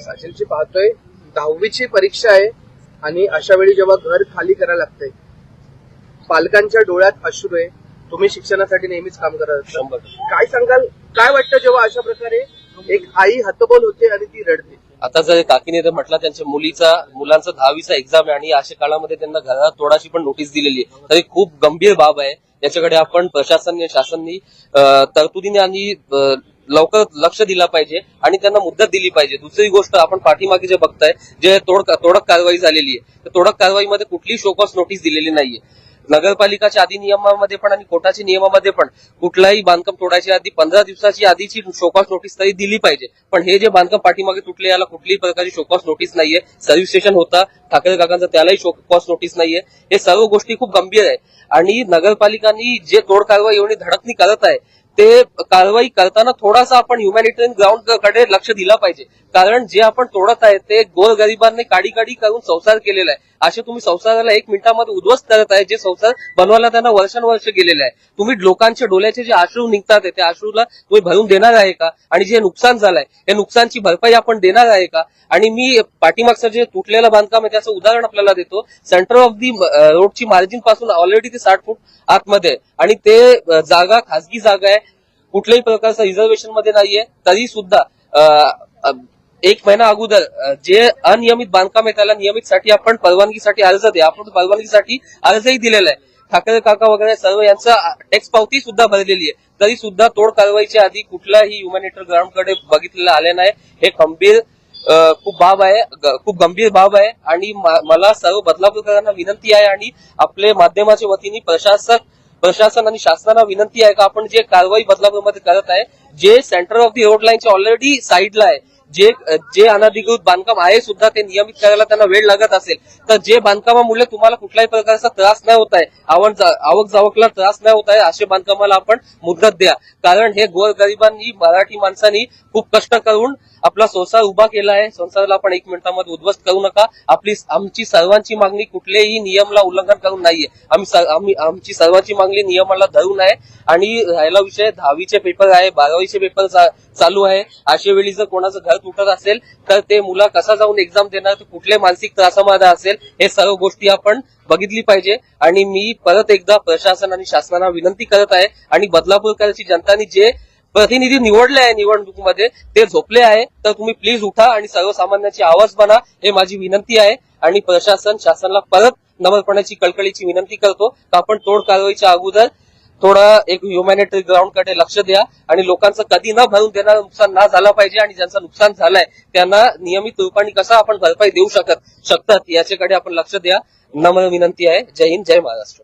साजिलची पाहतोय 10वीची परीक्षा आहे आणि अशा वेळी जेव्हा घर खाली करायला लागतंय, पालकांच्या डोळ्यात अश्रू आहे. तुम्ही शिक्षणासाठी नेहमीच काम करत असता, काय सांगाल? काय वाटतं जेव्हा अशा प्रकारे एक आई हतबल होते आणि ती रडते? आता जर काकीने तर म्हटलं त्यांच्या मुलांचा 10वीचा एक्झाम आहे आणि अशा काळामध्ये त्यांना घरात तोडाची पण नोटीस दिलेली आहे, तर खूप गंभीर बाब आहे. याच्याकडे आपण शासनाने तरतुदीने आणि लवकर लक्ष दिला पाहिजे आणि त्यांना मुदत दिली पाहिजे. दुसरी गोष्ट, आपण पाठीमागे जे बघताय, जे तोडक कारवाई झालेली आहे, तर तोडक कारवाईमध्ये कुठलीही शोकॉस नोटीस दिलेली नाहीये. नगरपालिकाच्या अधिनियमामध्ये पण आणि कोर्टाच्या नियमामध्ये पण कुठलाही बांधकाम तोडायच्या आधी 15 दिवसाची आधीची शोकॉस नोटीस तरी दिली पाहिजे. पण हे जे बांधकाम पाठीमागे तुटले, याला कुठल्याही प्रकारची शोकॉस नोटीस नाहीये. सर्व्हिस स्टेशन होता ठाकरे काकांचा, त्यालाही शोकॉस नोटीस नाहीये. हे सर्व गोष्टी खूप गंभीर आहे आणि नगरपालिकांनी जे तोड कारवाई एवढी धडकनी करत आहे, ते कारवाई करताना थोडासा आपण ह्युमॅनिटेरियन ग्राउंड कडे लक्ष दिला पाहिजे. कारण जे आपण तोडत आहे ते गोरगरिबांनी काडी करून संसार केलेला आहे. असे तुम्ही संसाराला 1 मिनिटामध्ये उद्ध्वस्त करत आहे, जे संसार बनवायला त्यांना वर्षानुवर्ष गेलेले आहे. तुम्ही लोकांच्या डोळ्याचे जे अश्रू निघतात त्या अश्रूला तुम्ही भरून देणार आहे का? आणि जे नुकसान झालंय या नुकसानची भरपाई आपण देणार आहे का? आणि मी पाठीमागचं जे तुटलेलं बांधकाम आहे त्याचं उदाहरण आपल्याला देतो. सेंटर ऑफ दी रोडची मार्जिन पासून ऑलरेडी ते 60 फूट आतमध्ये आणि ते जागा खासगी जागा आहे, कुठल्याही प्रकारचं रिझर्वेशन मध्ये नाहीये. तरी सुद्धा 1 महिना अगोदर जे अनियमित बांधकाम आहे त्याला नियमितसाठी आपण परवानगीसाठी अर्ज द्या. आपण परवानगीसाठी अर्जही दिलेला आहे. ठाकरे काका वगैरे सर्व यांचं टॅक्स पावती सुद्धा भरलेली आहे. तरी सुद्धा तोड कारवाईच्या आधी कुठलाही ह्युमॅनिटेरियन ग्राउंड कडे बघितलेलं आले नाही. हे खूप गंभीर बाब आहे आणि मला सर्व बदलापूरकरांना विनंती आहे आणि आपले माध्यमाच्या वतीने प्रशासन आणि शासनाला विनंती आहे का आपण जे कारवाई बदलापूरमध्ये करत आहे, जे सेंटर ऑफ दी रोड लाईनच्या ऑलरेडी साईडला आहे, जे अनधिकृत बांधकाम आहे सुद्धा ते नियमित करायला त्यांना वेळ लागत असेल, तर जे बांधकामामुळे तुम्हाला कुठल्याही प्रकारचा त्रास नाही होत आहे, आवक जावकला त्रास नाही होत आहे, असे बांधकामाला आपण मुदत द्या. कारण हे गोरगरिबांनी, मराठी माणसांनी खूप कष्ट करून आपला संसार उभा केला आहे. संसाराला आपण 1 मिनिटामध्ये उद्ध्वस्त करू नका. आमची सर्वांची मागणी कुठल्याही नियमला उल्लंघन करून नाहीये. आमची सर्वांची मागणी नियमाला धरून आहे. आणि राहिला विषय 10वीचे पेपर आहे, 12वीचे पेपर चालू आहे. अशा वेळी जर कोणाचं घर तुटत असेल तर ते मुला कसा जाऊन एक्झाम देणार, तर कुठले मानसिक त्रासामध्ये असेल, हे सर्व गोष्टी आपण बघितली पाहिजे. आणि मी परत एकदा प्रशासन आणि शासनाला विनंती करत आहे आणि बदलापूरकरची जनतानी जे प्रतिनिधी निवडले आहे निवडणुकीमध्ये ते झोपले आहे, तर तुम्ही प्लीज उठा आणि सर्वसामान्यांची आवाज बना, हे माझी विनंती आहे. आणि प्रशासन शासनाला परत नम्रपणाची कळकळीची विनंती करतो की आपण तोड कारवाईच्या अगोदर थोडा एक ह्युमॅनिटेरियन ग्राउंड कडे लक्ष द्या आणि लोकांचं कधी न भरून देणारं नुकसान ना झालं पाहिजे आणि ज्यांचं नुकसान झालंय त्यांना नियमित रूपाने कसं आपण भरपाई देऊ शकतात याच्याकडे आपण लक्ष द्या. नम्र विनंती आहे. जय हिंद, जय महाराष्ट्र.